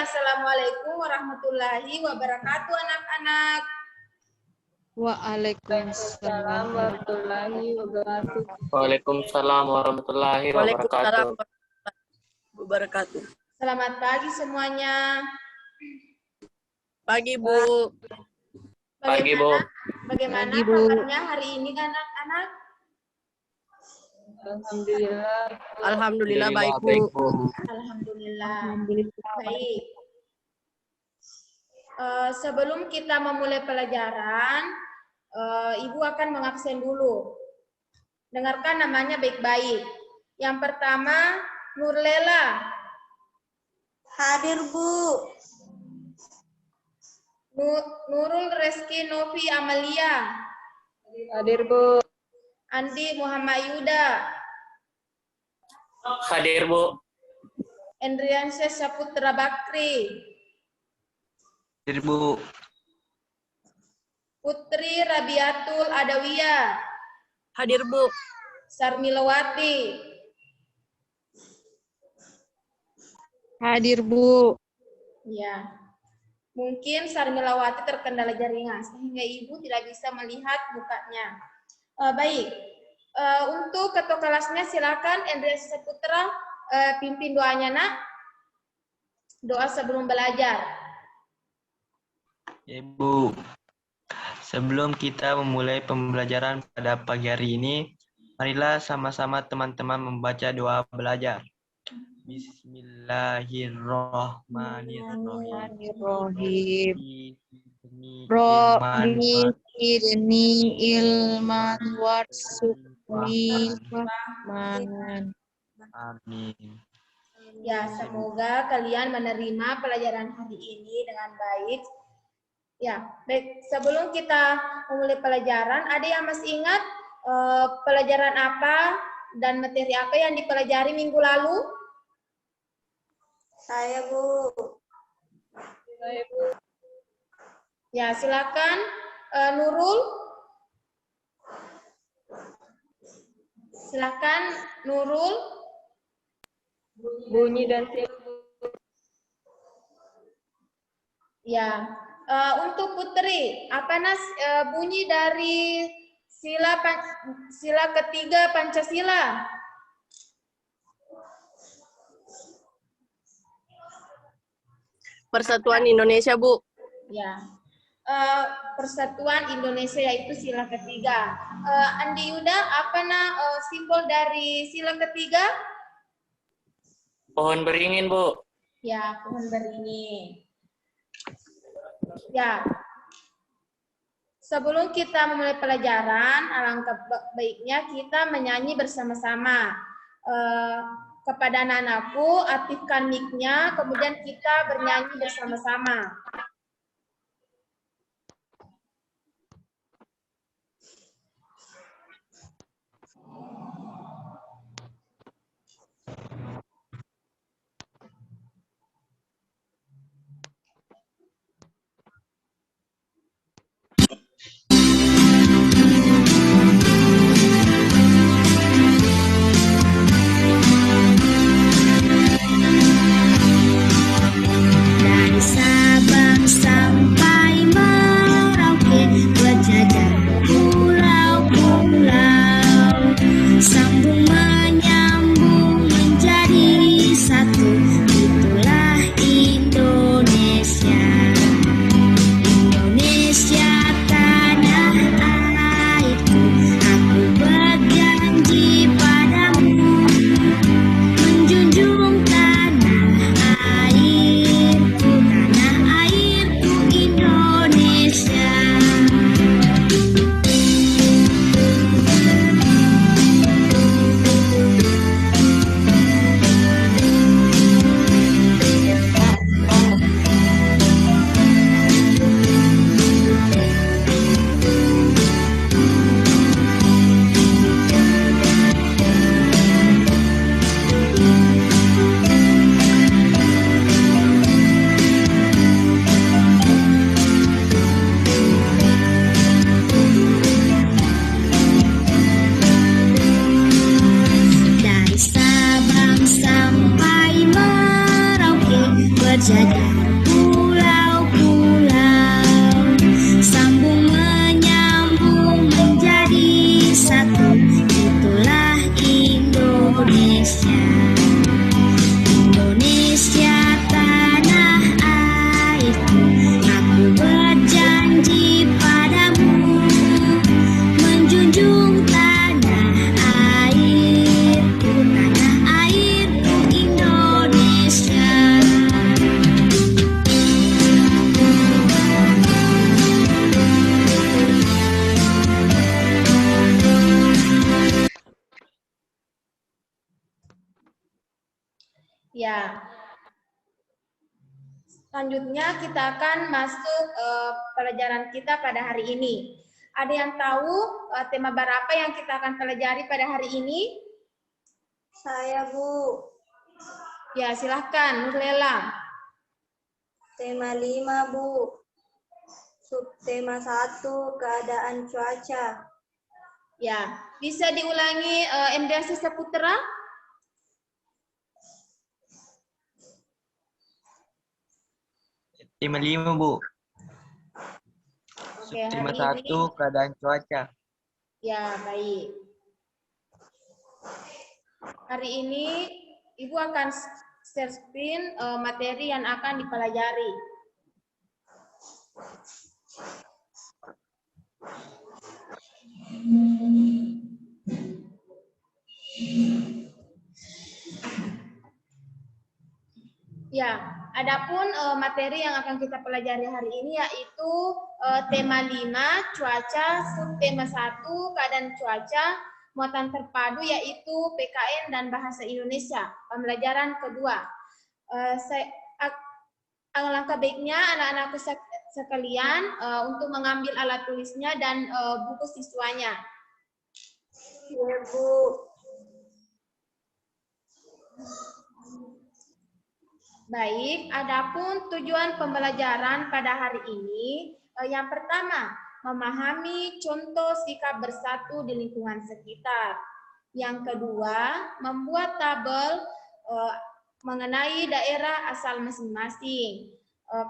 Assalamualaikum warahmatullahi wabarakatuh, anak-anak. Waalaikumsalam warahmatullahi wabarakatuh. Waalaikumsalam warahmatullahi wabarakatuh. Selamat pagi semuanya. Pagi, Bu. Pagi, Bu. Bagaimana Pagi, Bu. kabarnya hari ini, anak-anak? Alhamdulillah baik, Bu. Alhamdulillah. Baik. Sebelum kita memulai pelajaran, Ibu akan mengabsen dulu. Dengarkan namanya baik-baik. Yang pertama, Nurlela. Hadir, Bu. Nurul Reski Novi Amalia. Hadir, Bu. Andi Muhammad Yuda. Hadir, Bu. Endriansyah Saputra Bakri. Hadir, Bu. Putri Rabiatul Adawiyah. Hadir, Bu. Sarmilawati. Hadir, Bu. Ya. Mungkin Sarmilawati terkendala jaringan sehingga Ibu tidak bisa melihat mukanya. Baik. Untuk ketua kelasnya silakan Endriansyah Saputra pimpin doanya, Nak. Doa sebelum belajar. Ibu, sebelum kita memulai pembelajaran pada pagi hari ini, marilah sama-sama teman-teman membaca doa belajar. Bismillahirrahmanirrahim. Rohidni ilman warsukni fahman. Amin. Ya, semoga kalian menerima pelajaran hari ini dengan baik. Ya, baik. Sebelum kita memulai pelajaran, ada yang masih ingat pelajaran apa dan materi apa yang dipelajari minggu lalu? Saya, Bu. Ya, silakan Nurul. Silakan Nurul. Bunyi dan sila. Ya, untuk Putri, apa bunyi dari sila ketiga Pancasila? Persatuan Indonesia, Bu. Ya, Persatuan Indonesia yaitu sila ketiga. Andi Yuda, apa simbol dari sila ketiga? Pohon beringin, Bu. Ya, pohon beringin. Ya, sebelum kita memulai pelajaran, alangkah baiknya kita menyanyi bersama-sama. Kepada anak-anakku, aktifkan mic-nya, kemudian kita bernyanyi bersama-sama. Dari Sabang Indonesia. Indonesia tanah airku, aku berjanji padamu menjunjung tanah airku Indonesia. Ya. Selanjutnya kita akan masuk pelajaran kita pada hari ini. Ada yang tahu tema berapa yang kita akan pelajari pada hari ini? Saya, Bu. Ya, silahkan, Nurlela. Tema 5, Bu. Subtema 1, keadaan cuaca. Ya, bisa diulangi MDAC Saputra? Tema 5, Bu. Oke, Subtema hari 1, ini. keadaan cuaca. Ya, baik. Hari ini Ibu akan share screen materi yang akan dipelajari. Ya, adapun materi yang akan kita pelajari hari ini yaitu tema 5, cuaca, subtema 1, keadaan cuaca, muatan terpadu yaitu PKN dan bahasa Indonesia, pembelajaran kedua. Alangkah baiknya anak-anakku sekalian untuk mengambil alat tulisnya dan buku siswanya. Ya, Bu. Baik, adapun tujuan pembelajaran pada hari ini, yang pertama, memahami contoh sikap bersatu di lingkungan sekitar. Yang kedua, membuat tabel mengenai daerah asal masing-masing.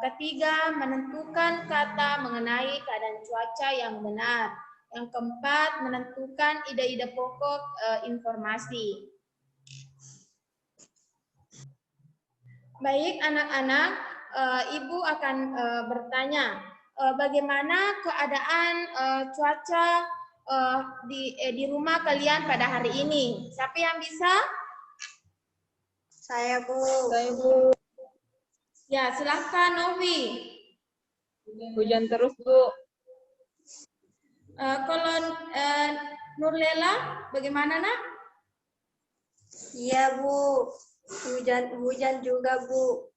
Ketiga, menentukan kata mengenai keadaan cuaca yang benar. Yang keempat, menentukan ide-ide pokok informasi. Baik, anak-anak, Ibu akan bertanya, bagaimana keadaan cuaca di rumah kalian pada hari ini? Siapa yang bisa? Saya, Bu. Saya, Bu. Ya, silakan Novi. Hujan terus, Bu. Kalau Nurlela, bagaimana nak? Iya, Bu. Hujan juga, Bu.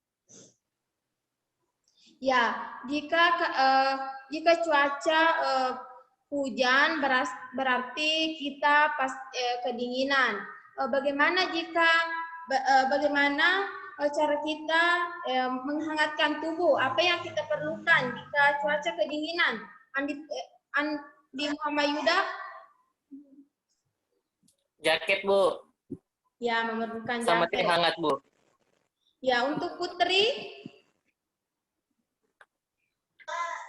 Ya, jika cuaca hujan berarti kita kedinginan. Bagaimana cara kita menghangatkan tubuh? Apa yang kita perlukan jika cuaca kedinginan? Andi Muhammad Yuda? Jaket, Bu. Ya, memerlukan Sama teh jaket. hangat, Bu. Ya, untuk Putri?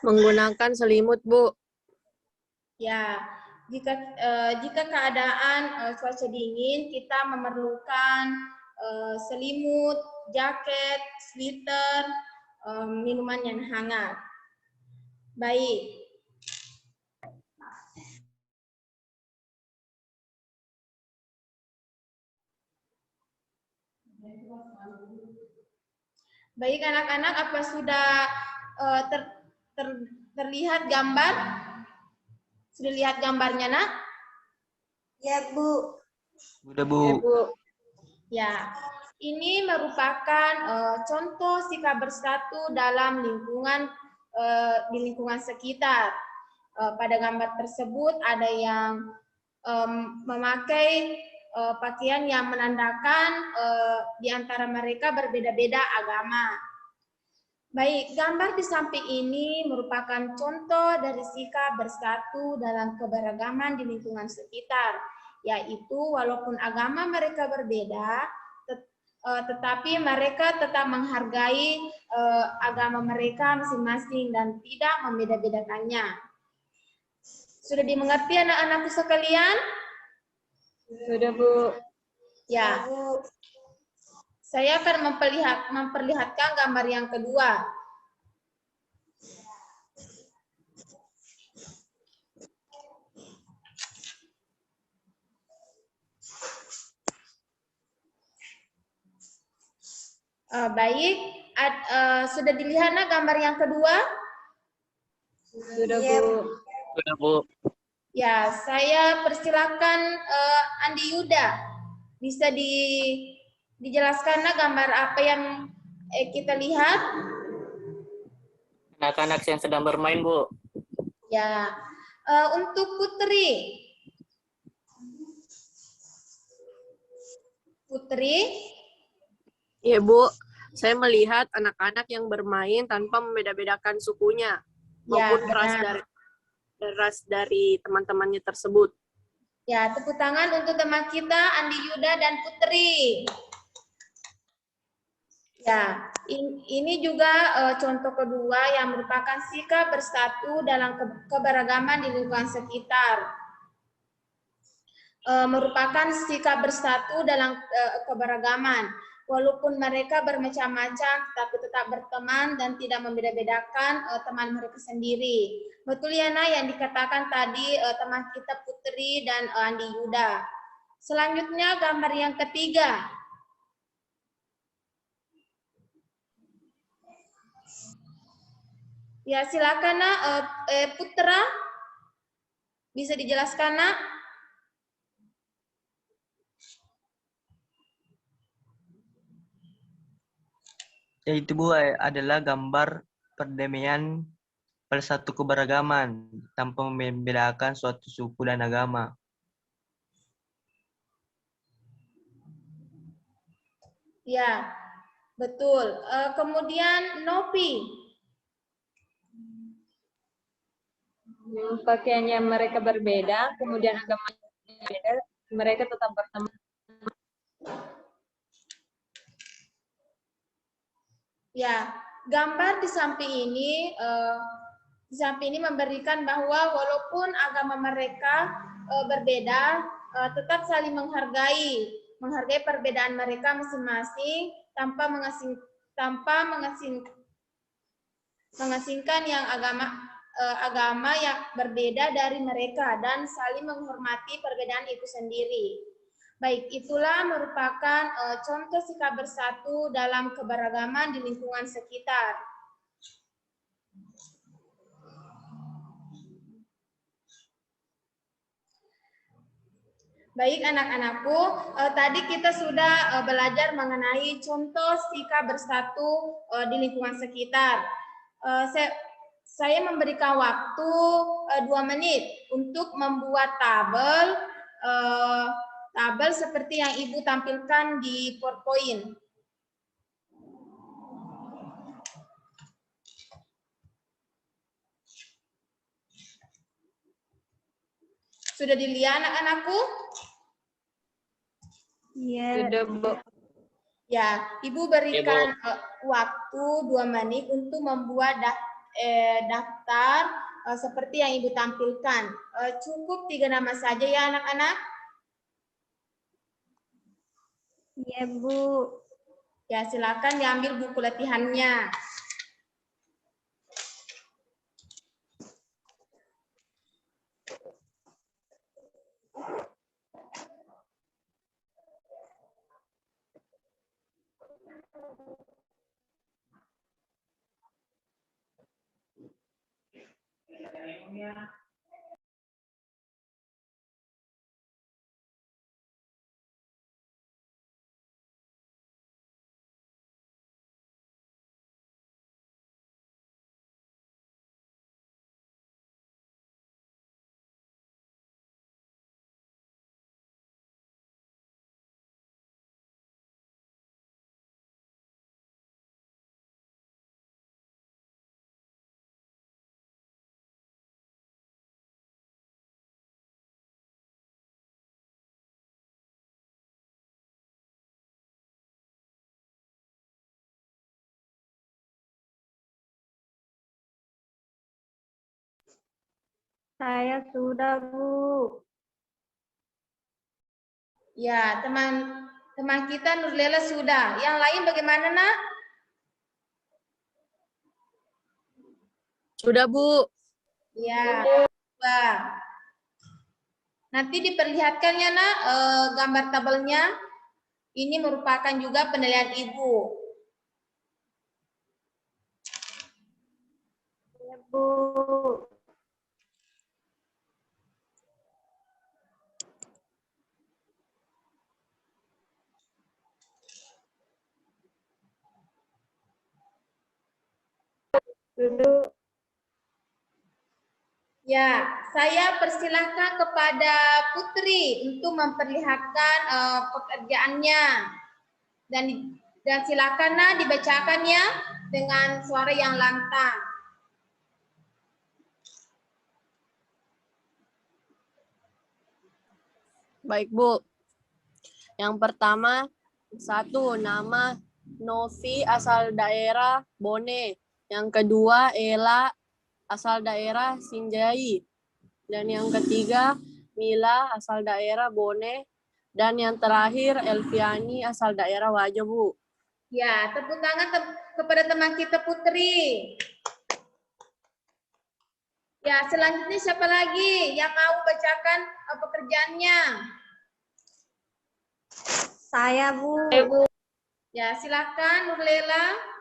Menggunakan selimut, Bu. Ya, jika keadaan cuaca dingin, kita memerlukan selimut, jaket, sweater, minuman yang hangat. Baik. Baik anak-anak, apa sudah terlihat gambar? Sudah lihat gambarnya, nak? Ya, Bu. Udah, Bu. Ya, ini merupakan contoh sikap bersatu dalam lingkungan di lingkungan sekitar. Pada gambar tersebut ada yang memakai pakaian yang menandakan di antara mereka berbeda-beda agama. Baik, gambar di samping ini merupakan contoh dari sikap bersatu dalam keberagaman di lingkungan sekitar, yaitu walaupun agama mereka berbeda, tetapi mereka tetap menghargai agama mereka masing-masing dan tidak membeda-bedakannya. Sudah dimengerti anak-anakku sekalian? Sudah, Bu. Ya, Bu. saya akan memperlihatkan gambar yang kedua. Baik, sudah dilihat gambar yang kedua? Sudah, Iya, Bu. Sudah, Bu. Ya, saya persilakan Andi Yuda. Bisa dijelaskan gambar apa yang kita lihat? Anak-anak yang sedang bermain, Bu. Ya, untuk Putri. Putri, Iya, Bu. Saya melihat anak-anak yang bermain tanpa membeda-bedakan sukunya ya, maupun ras benar. dari teman-temannya tersebut. Ya, tepuk tangan untuk teman kita Andi Yuda dan Putri. Ya, ini juga contoh kedua yang merupakan sikap bersatu dalam keberagaman di lingkungan sekitar. Merupakan sikap bersatu dalam keberagaman. Walaupun mereka bermacam-macam, tapi tetap berteman dan tidak membeda-bedakan teman mereka sendiri. Betul ya, Nak, yang dikatakan tadi teman kita Putri dan Andi Yuda. Selanjutnya gambar yang ketiga. Ya, silakan, Nak. Putra, bisa dijelaskan, Nak? Yaitu Bu adalah gambar perdamaian persatu keberagaman tanpa membedakan suatu suku dan agama. Ya, betul. Kemudian Nopi. Pakaiannya mereka berbeda, kemudian agamanya berbeda, mereka tetap berteman. Ya, gambar di samping ini memberikan bahwa walaupun agama mereka berbeda, tetap saling menghargai perbedaan mereka masing-masing tanpa mengasingkan yang agama yang berbeda dari mereka dan saling menghormati perbedaan itu sendiri. Baik, itulah merupakan contoh sikap bersatu dalam keberagaman di lingkungan sekitar. Baik anak-anakku, tadi kita sudah belajar mengenai contoh sikap bersatu di lingkungan sekitar. Saya memberikan waktu 2 menit untuk membuat tabel seperti yang Ibu tampilkan di PowerPoint. Sudah dilihat anak-anakku? Iya. Sudah, Bu. Ya, Ibu berikan waktu 2 menit untuk membuat daftar seperti yang Ibu tampilkan. Cukup 3 nama saja ya anak-anak? Iya, Bu. Ya, silakan diambil buku latihannya. Saya sudah, Bu. Ya, Teman kita Nurlela sudah. Yang lain bagaimana, Nak? Sudah, Bu. Ya. Wah. Nanti diperlihatkannya, Nak, gambar tabelnya. Ini merupakan juga penilaian Ibu. Ya, Bu. Duduk. Ya, saya persilahkan kepada Putri untuk memperlihatkan pekerjaannya. Dan silakan, Nak, dibacakannya dengan suara yang lantang. Baik, Bu. Yang pertama, 1. Nama Novi asal daerah Bone. Yang kedua, Ela asal daerah Sinjai. Dan yang ketiga, Mila asal daerah Bone. Dan yang terakhir, Elviani asal daerah Wajo, Bu. Ya, tepuk tangan kepada teman kita Putri. Ya, selanjutnya siapa lagi yang mau bacakan pekerjaannya? Saya, Bu. Ya, silakan Nurlela.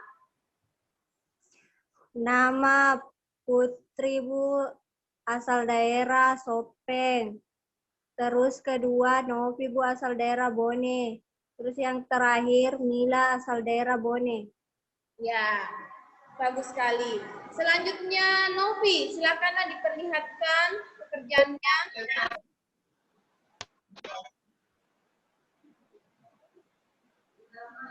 Nama Putri, Bu, asal daerah Sopeng. Terus kedua Novi, Bu, asal daerah Bone. Terus yang terakhir Mila asal daerah Bone. Ya, bagus sekali. Selanjutnya Novi, silakan diperlihatkan pekerjaannya.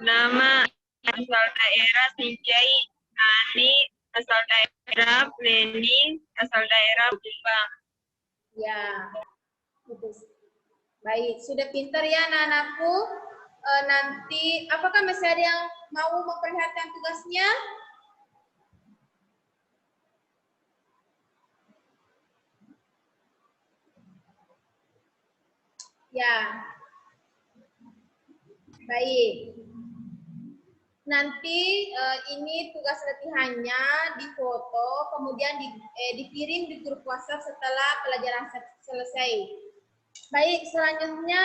Nama asal daerah Sinjai, Ani asal daerah Pleni, asal daerah Bumbang. Ya, bagus. Baik, sudah pintar ya anak-anakku. Nanti, apakah masih ada yang mau memperlihatkan tugasnya? Ya, baik. Nanti ini tugas latihannya difoto, kemudian dikirim di grup WhatsApp setelah pelajaran selesai. Baik, selanjutnya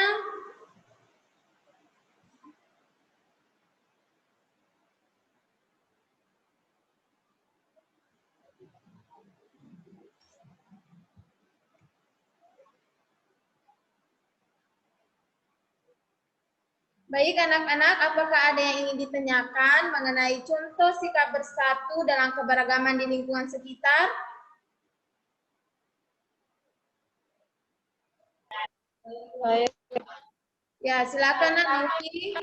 baik anak-anak, apakah ada yang ingin ditanyakan mengenai contoh sikap bersatu dalam keberagaman di lingkungan sekitar? Ya, silakan Nanti.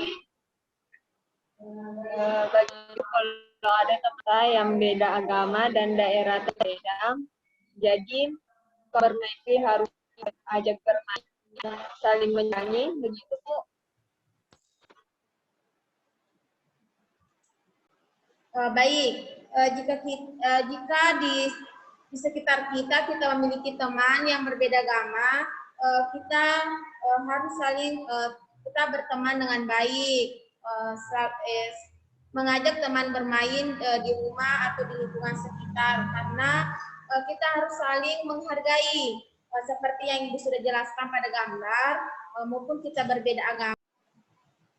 Bagi kalau ada teman saya yang beda agama dan daerah berbeda, jadi bermain harus ajak bermain, saling menyanyi, begitu, Bu. Baik, jika di sekitar kita memiliki teman yang berbeda agama, kita harus saling kita berteman dengan baik, mengajak teman bermain di rumah atau di lingkungan sekitar, karena kita harus saling menghargai, seperti yang Ibu sudah jelaskan pada gambar, maupun kita berbeda agama.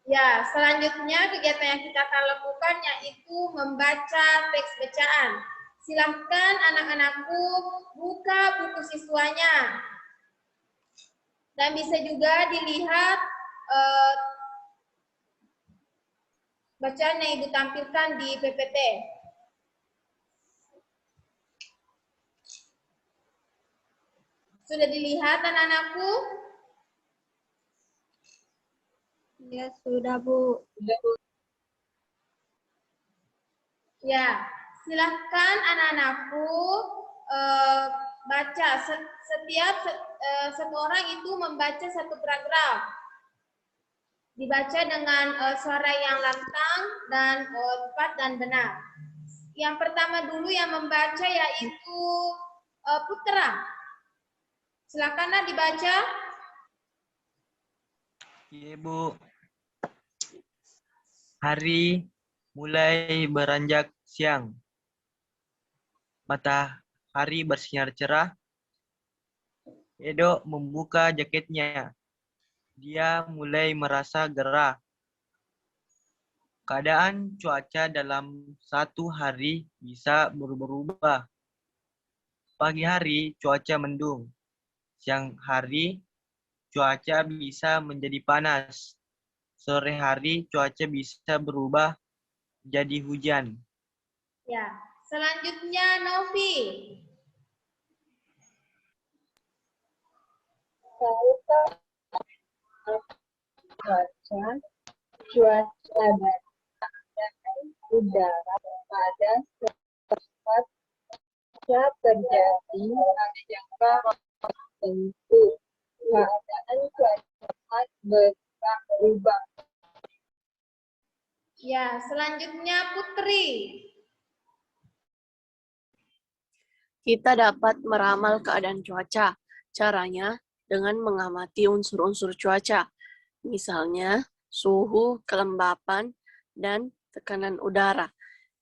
Ya, selanjutnya kegiatan yang kita akan lakukan yaitu membaca teks bacaan. Silahkan anak-anakku buka buku siswanya. Dan bisa juga dilihat bacaan yang Ibu tampilkan di PPT. Sudah dilihat anak-anakku? Ya, sudah, Bu. Ya, silahkan anak-anakku baca. Setiap satu orang itu membaca satu paragraf. Dibaca dengan suara yang lantang dan tepat dan benar. Yang pertama dulu yang membaca yaitu Putra. Silakanlah dibaca. Iya, Bu. Hari mulai beranjak siang. Matahari bersinar cerah. Edo membuka jaketnya. Dia mulai merasa gerah. Keadaan cuaca dalam satu hari bisa berubah-ubah. Pagi hari cuaca mendung. Siang hari cuaca bisa menjadi panas. Sore hari cuaca bisa berubah jadi hujan. Ya, selanjutnya Novi. Cuaca dan udara pada tempat terjadi pada jangka tertentu. Keadaan cuaca berubah. Ya, selanjutnya Putri. Kita dapat meramal keadaan cuaca. Caranya dengan mengamati unsur-unsur cuaca. Misalnya suhu, kelembapan, dan tekanan udara.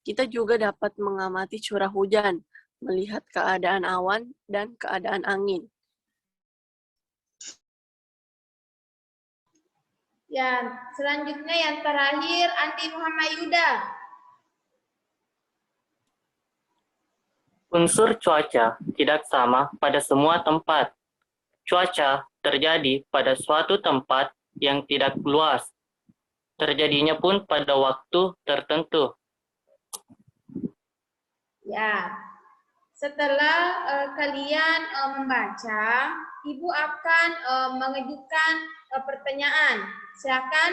Kita juga dapat mengamati curah hujan, melihat keadaan awan dan keadaan angin. Ya, selanjutnya yang terakhir Andi Muhammad Yuda. Unsur cuaca tidak sama pada semua tempat. Cuaca terjadi pada suatu tempat yang tidak luas. Terjadinya pun pada waktu tertentu. Ya, setelah kalian membaca, Ibu akan mengajukan pertanyaan. Silakan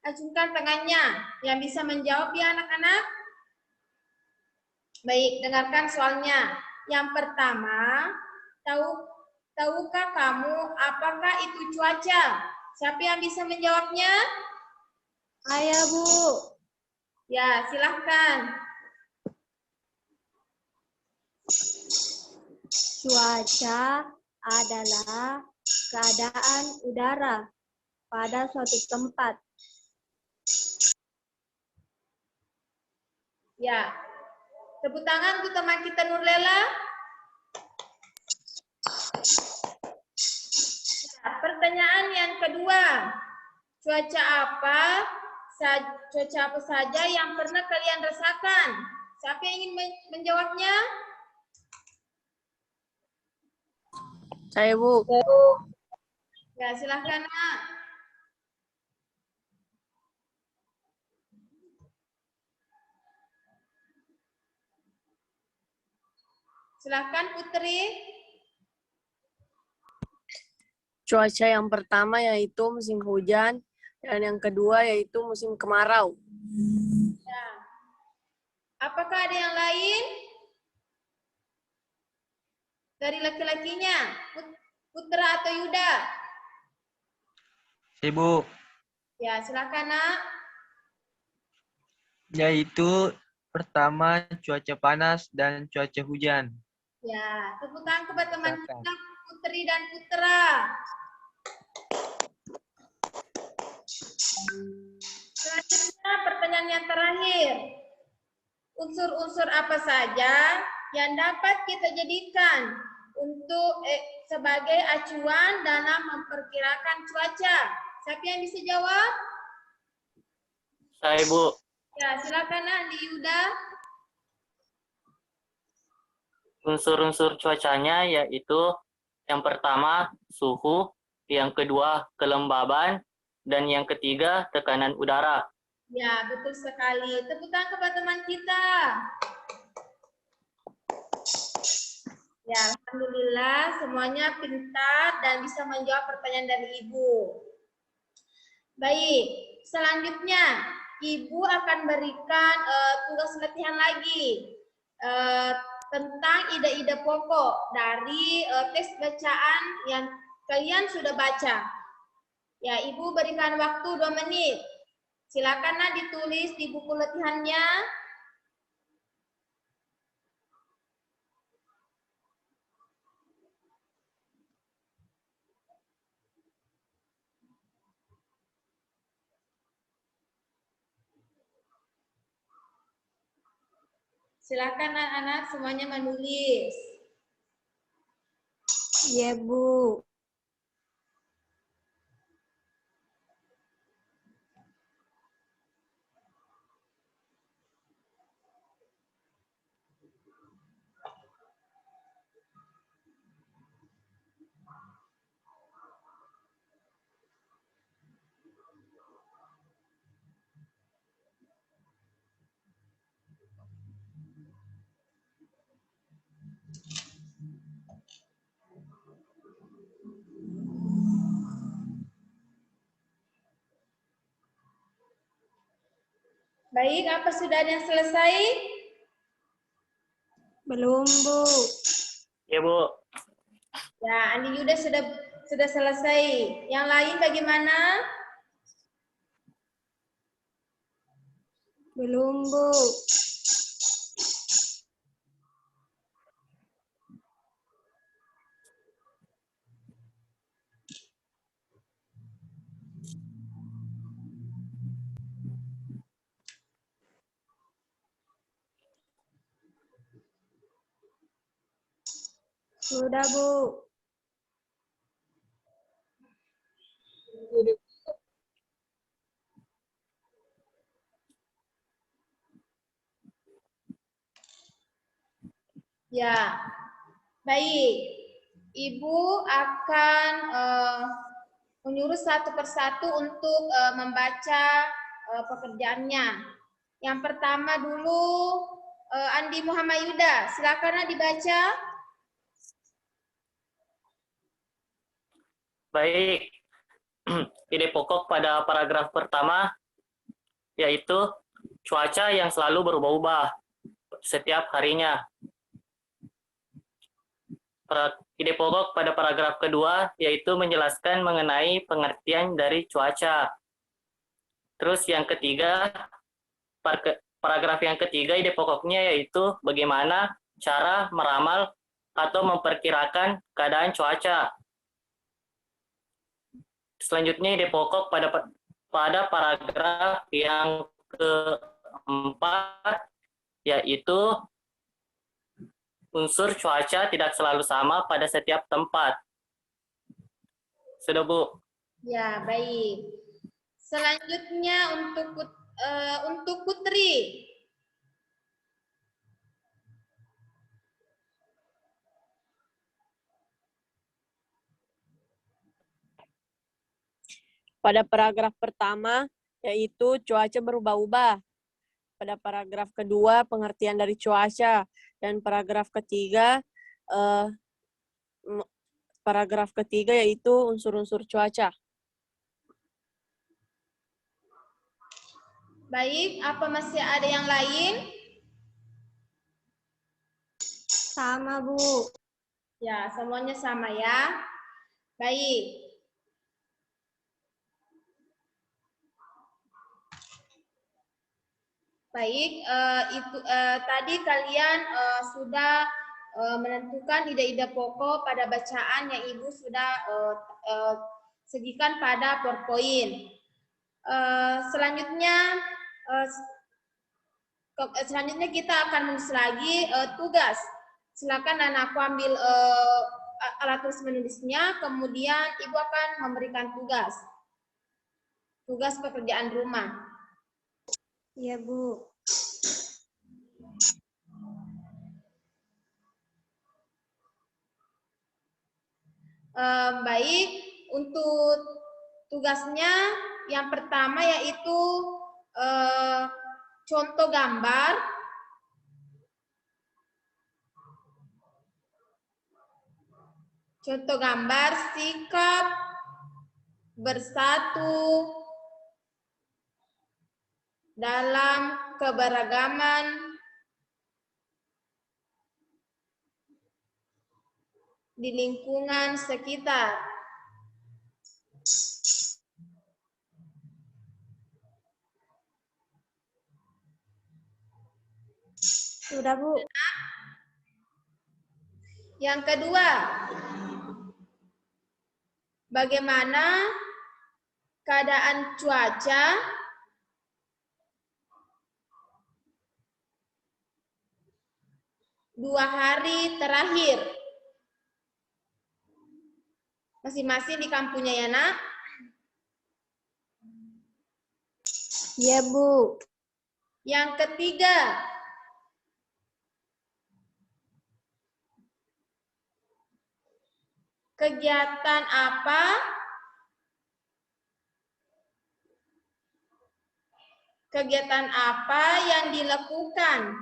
acungkan tangannya. Yang bisa menjawab ya anak-anak. Baik, dengarkan soalnya. Yang pertama, tahukah kamu apakah itu cuaca? Siapa yang bisa menjawabnya? Ayah, Bu. Ya, silahkan. Cuaca adalah keadaan udara pada suatu tempat. Ya, tepuk tangan untuk teman kita Nurlela. Ya, pertanyaan yang kedua, cuaca apa saja yang pernah kalian rasakan? Siapa yang ingin menjawabnya? Saya, Bu. Ya, silahkan, Nak. Silahkan, Putri. Cuaca yang pertama yaitu musim hujan, dan yang kedua yaitu musim kemarau. Ya. Apakah ada yang lain? Dari laki-lakinya, Putra atau Yuda? Ibu, Ya, silakan, Nak. yaitu pertama cuaca panas dan cuaca hujan. Ya, tepuk tangan kepada teman Silakan. kita Putri dan Putra. Selanjutnya pertanyaan yang terakhir. Unsur-unsur apa saja yang dapat kita jadikan untuk sebagai acuan dalam memperkirakan cuaca? Siapa yang bisa jawab? Saya, Bu. Ya, silakan Andi Yuda. Unsur-unsur cuacanya yaitu yang pertama suhu, yang kedua kelembaban, dan yang ketiga tekanan udara. Ya, betul sekali. Tepuk tangan kepada teman kita. Ya, alhamdulillah semuanya pintar dan bisa menjawab pertanyaan dari Ibu. Baik, selanjutnya Ibu akan berikan tugas latihan lagi tentang ide-ide pokok dari tes bacaan yang kalian sudah baca. Ya, Ibu berikan waktu 2 menit. Silakan Nak ditulis di buku latihannya. Silakan anak-anak semuanya menulis. Iya, Bu. Baik, apa sudah ada yang selesai? Belum, Bu. Ya, Bu. Ya, Andi Yuda sudah selesai. Yang lain bagaimana? Belum, Bu. Sudah, Bu. Ya, baik. Ibu akan menyuruh satu persatu untuk membaca pekerjaannya. Yang pertama dulu Andi Muhammad Yuda, silakan dibaca. Baik. Ide pokok pada paragraf pertama yaitu cuaca yang selalu berubah-ubah setiap harinya. Ide pokok pada paragraf kedua yaitu menjelaskan mengenai pengertian dari cuaca. Terus yang ketiga, paragraf yang ketiga ide pokoknya yaitu bagaimana cara meramal atau memperkirakan keadaan cuaca. Selanjutnya ide pokok pada paragraf yang keempat yaitu unsur cuaca tidak selalu sama pada setiap tempat. Sudah, Bu? Ya, baik. Selanjutnya untuk Putri. Pada paragraf pertama, yaitu cuaca berubah-ubah. Pada paragraf kedua, pengertian dari cuaca. Dan paragraf ketiga yaitu unsur-unsur cuaca. Baik, apa masih ada yang lain? Sama, Bu. Ya, semuanya sama ya. Baik. Baik, tadi kalian sudah menentukan ide-ide pokok pada bacaan yang Ibu sudah sajikan pada PowerPoint. Selanjutnya kita akan menulis lagi tugas. Silakan anakku ambil alat tulis menulisnya, kemudian Ibu akan memberikan tugas pekerjaan rumah. Iya, Bu. Baik, untuk tugasnya yang pertama yaitu contoh gambar. Contoh gambar sikap bersatu dalam keberagaman di lingkungan sekitar. Sudah, Bu. Yang kedua, bagaimana keadaan cuaca 2 hari terakhir. Masing-masing di kampungnya ya, Nak? Iya, Bu. Yang ketiga, kegiatan apa yang dilakukan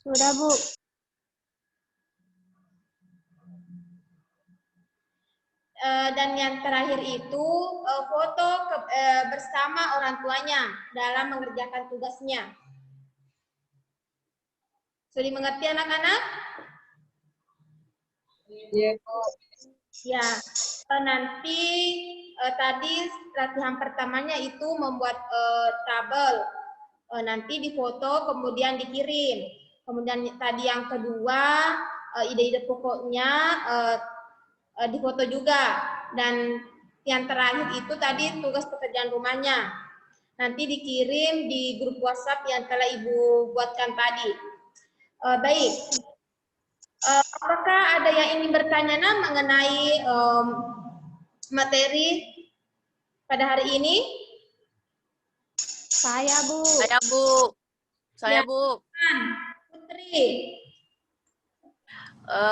Sudah, Bu. dan yang terakhir itu foto bersama orang tuanya dalam mengerjakan tugasnya. Sudah dimengerti anak-anak? Iya, Bu. Ya, nanti tadi latihan pertamanya itu membuat tabel. Nanti difoto kemudian dikirim. Kemudian tadi yang kedua ide-ide pokoknya difoto juga. Dan yang terakhir itu tadi tugas pekerjaan rumahnya. Nanti dikirim di grup WhatsApp yang telah Ibu buatkan tadi. Baik. Apakah ada yang ingin bertanya mengenai materi pada hari ini? Saya, Bu. Saya, Bu. Saya, Bu. Putri.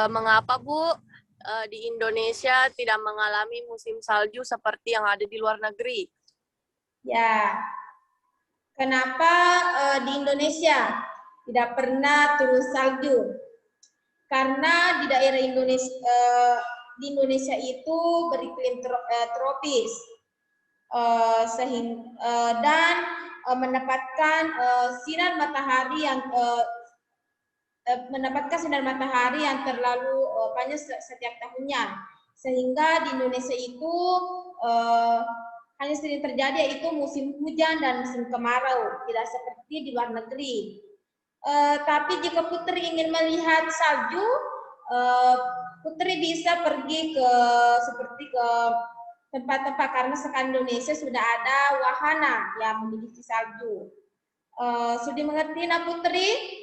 Mengapa, Bu, di Indonesia tidak mengalami musim salju seperti yang ada di luar negeri? Ya. Kenapa di Indonesia tidak pernah turun salju? Karena di daerah Indonesia itu beriklim tropis dan mendapatkan sinar matahari yang terlalu banyak setiap tahunnya, sehingga di Indonesia itu hanya sering terjadi yaitu musim hujan dan musim kemarau, tidak seperti di luar negeri. Tapi jika Putri ingin melihat salju, Putri bisa pergi ke tempat-tempat karena sekarang Indonesia sudah ada wahana yang memiliki salju. Sudah mengerti, Nak Putri?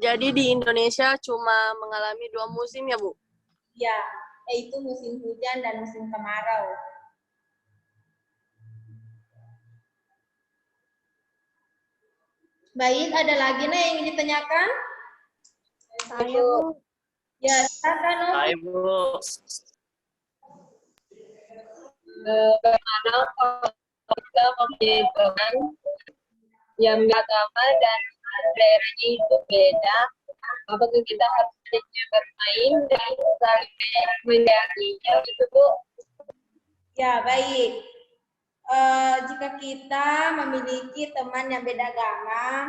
Jadi di Indonesia cuma mengalami 2 musim ya, Bu? Ya, yaitu musim hujan dan musim kemarau. Baik, ada lagi nih yang ingin ditanyakan? Saya, Bu. Ya, silakan, Om. Hai, Bu. Bagaimana kalau kita mempunyai teman yang beragama dan daerahnya itu beda? Apakah kita harus saling bermain dan saling menyayanginya gitu, Bu? Ya, baik. Jika kita memiliki teman yang beda agama,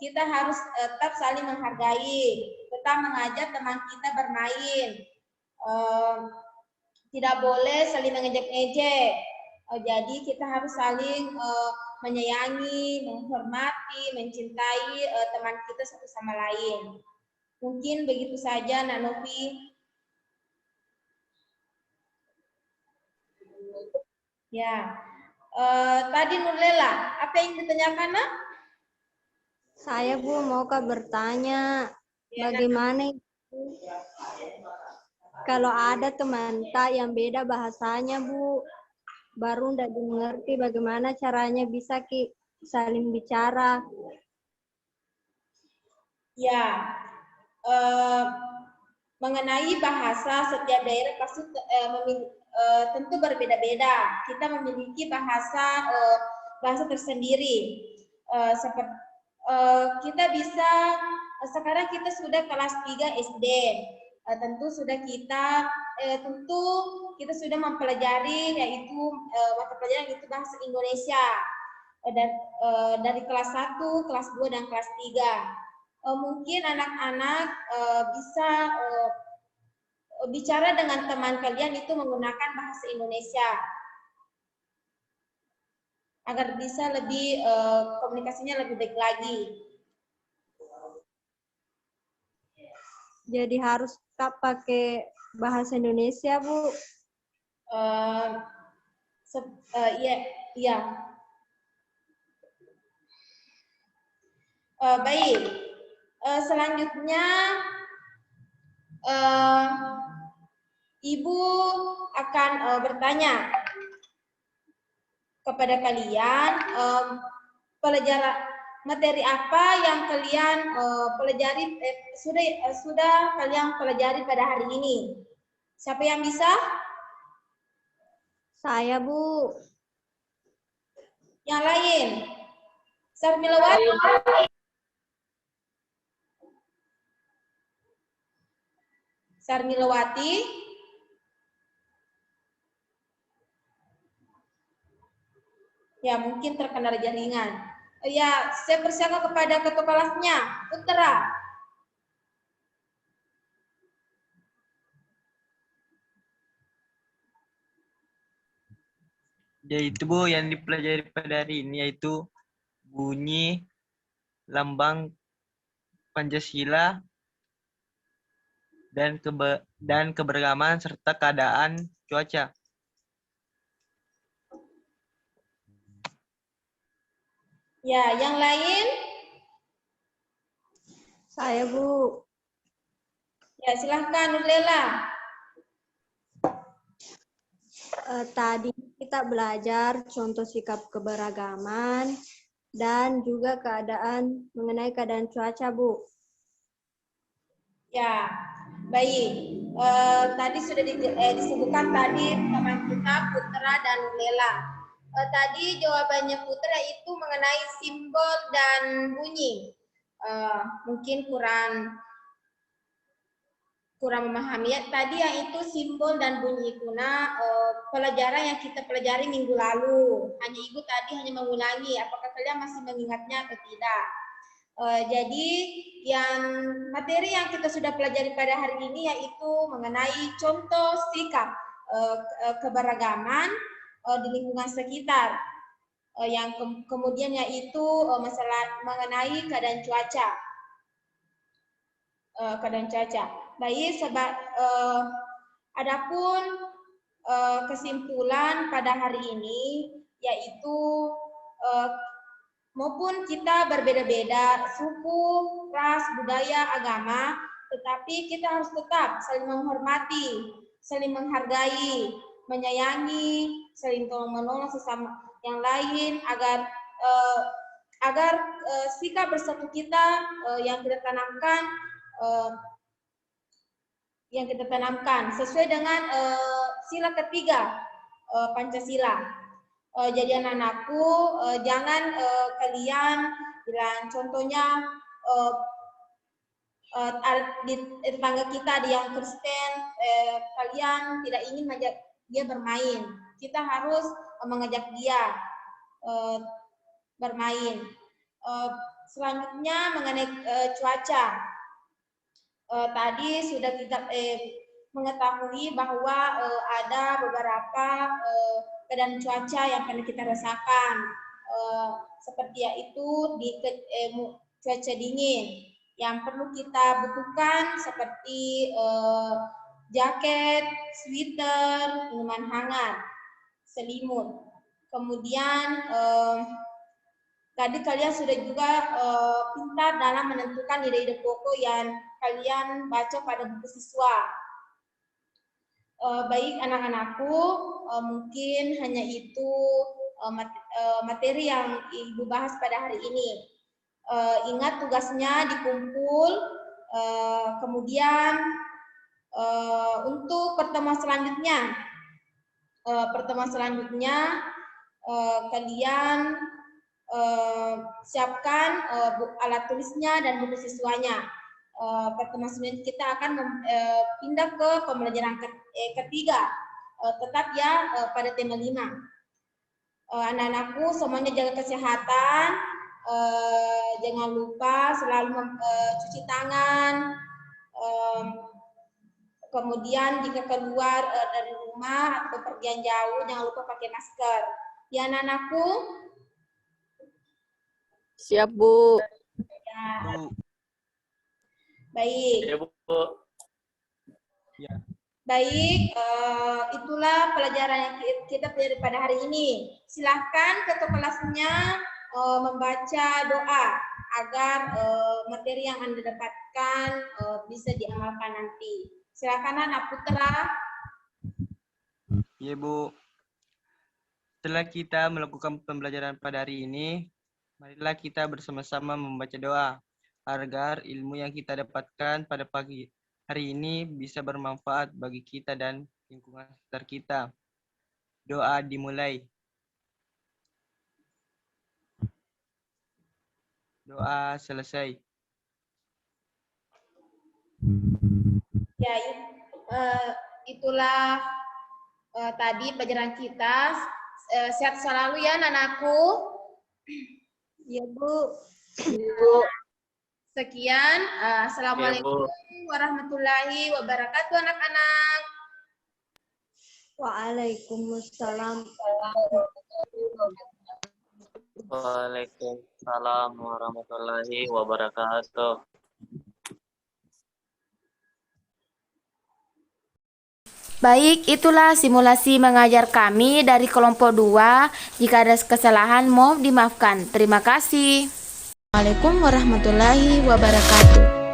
kita harus tetap saling menghargai, tetap mengajak teman kita bermain. Tidak boleh saling mengejek-ejek. Jadi kita harus saling menyayangi, menghormati, mencintai teman kita satu sama lain. Mungkin begitu saja, Nak Novi. Ya, tadi Nurlela, apa yang ditanyakan, Nak? Saya, Bu, mau bertanya, bagaimana kalau ada teman tak yang beda bahasanya, Bu? Baru tidak mengerti bagaimana caranya bisa saling bicara. Ya, mengenai bahasa setiap daerah pasti tentu berbeda-beda. Kita memiliki bahasa tersendiri. Kita bisa sekarang kita sudah kelas 3 SD. Tentu kita sudah mempelajari yaitu mata pelajaran itu bahasa Indonesia dari kelas 1, kelas 2 dan kelas 3. Mungkin anak-anak bisa bicara dengan teman kalian itu menggunakan bahasa Indonesia. agar bisa lebih komunikasinya lebih baik lagi. Jadi harus tetap pakai bahasa Indonesia, Bu. Iya, iya. Baik. Selanjutnya, Ibu akan bertanya kepada kalian pelajaran materi apa yang kalian pelajari sudah kalian pelajari pada hari ini. Siapa yang bisa? Saya, Bu. Yang lain? Sarmilawati? Sarmilawati? Ya, mungkin terkendala jaringan. Ya, saya persilakan kepada ketua kelasnya, Putra. Yaitu Bu, yang dipelajari pada hari ini yaitu bunyi, lambang Pancasila, dan keberagaman serta keadaan cuaca. Ya, yang lain? Saya, Bu. Ya, silahkan Nurlela. Tadi kita belajar contoh sikap keberagaman dan juga mengenai keadaan cuaca, Bu. Ya, baik. Tadi sudah disebutkan tadi teman kita Putra dan Nurlela. Tadi jawabannya Putra itu mengenai simbol dan bunyi. Mungkin kurang memahami ya. Tadi yang itu simbol dan bunyi itu pelajaran yang kita pelajari minggu lalu. Hanya Ibu tadi hanya mengulangi. Apakah kalian masih mengingatnya atau tidak? Jadi yang materi yang kita sudah pelajari pada hari ini yaitu mengenai contoh sikap keberagaman di lingkungan sekitar. Yang kemudian yaitu masalah mengenai keadaan cuaca. Baik, adapun kesimpulan pada hari ini yaitu maupun kita berbeda-beda suku, ras, budaya, agama, tetapi kita harus tetap saling menghormati, saling menghargai, menyayangi, saling tolong-menolong sesama yang lain agar sikap bersatu kita yang kita tanamkan sesuai dengan sila ketiga Pancasila. Jadi anak-anakku jangan kalian bilang contohnya di tetangga kita ada yang Kristen, kalian tidak ingin mengajak dia bermain. Kita harus mengajak dia bermain. Selanjutnya mengenai cuaca. Tadi sudah kita mengetahui bahwa ada beberapa keadaan cuaca yang pernah kita rasakan, seperti yaitu di cuaca dingin yang perlu kita butuhkan seperti jaket, sweater, minuman hangat, selimut. Kemudian tadi kalian sudah juga pintar dalam menentukan ide-ide pokok yang kalian baca pada buku siswa. Baik anak-anakku, mungkin hanya itu materi yang Ibu bahas pada hari ini. Ingat tugasnya dikumpul, kemudian untuk pertemuan selanjutnya, kalian siapkan alat tulisnya dan buku siswanya. Pertemuan selanjutnya kita akan pindah ke pembelajaran ketiga, tetap ya pada tema 5. Anak-anakku semuanya jaga kesehatan, jangan lupa selalu cuci tangan, kemudian jika keluar dari rumah atau pergian jauh jangan lupa pakai masker. Ya, anak-anakku? Siap, Bu. Ya, Bu. baik. Ya, Bu. Ya. Baik, itulah pelajaran yang kita pelajari pada hari ini. Silahkan ketua kelasnya membaca doa agar materi yang Anda dapatkan bisa diamalkan nanti. Silakan Anak Putra. Ya, Bu. Setelah kita melakukan pembelajaran pada hari ini, marilah kita bersama-sama membaca doa agar ilmu yang kita dapatkan pada pagi hari ini bisa bermanfaat bagi kita dan lingkungan sekitar kita. Doa dimulai. Doa selesai. Ya, itulah tadi pelajaran kita. Sehat selalu ya, anakku. Ya, Bu. Sekian. Assalamualaikum Ya, Bu. warahmatullahi wabarakatuh, anak-anak. Waalaikumsalam. Waalaikumsalam warahmatullahi wabarakatuh. Baik, itulah simulasi mengajar kami dari kelompok 2. Jika ada kesalahan, mohon dimaafkan. Terima kasih. Assalamualaikum warahmatullahi wabarakatuh.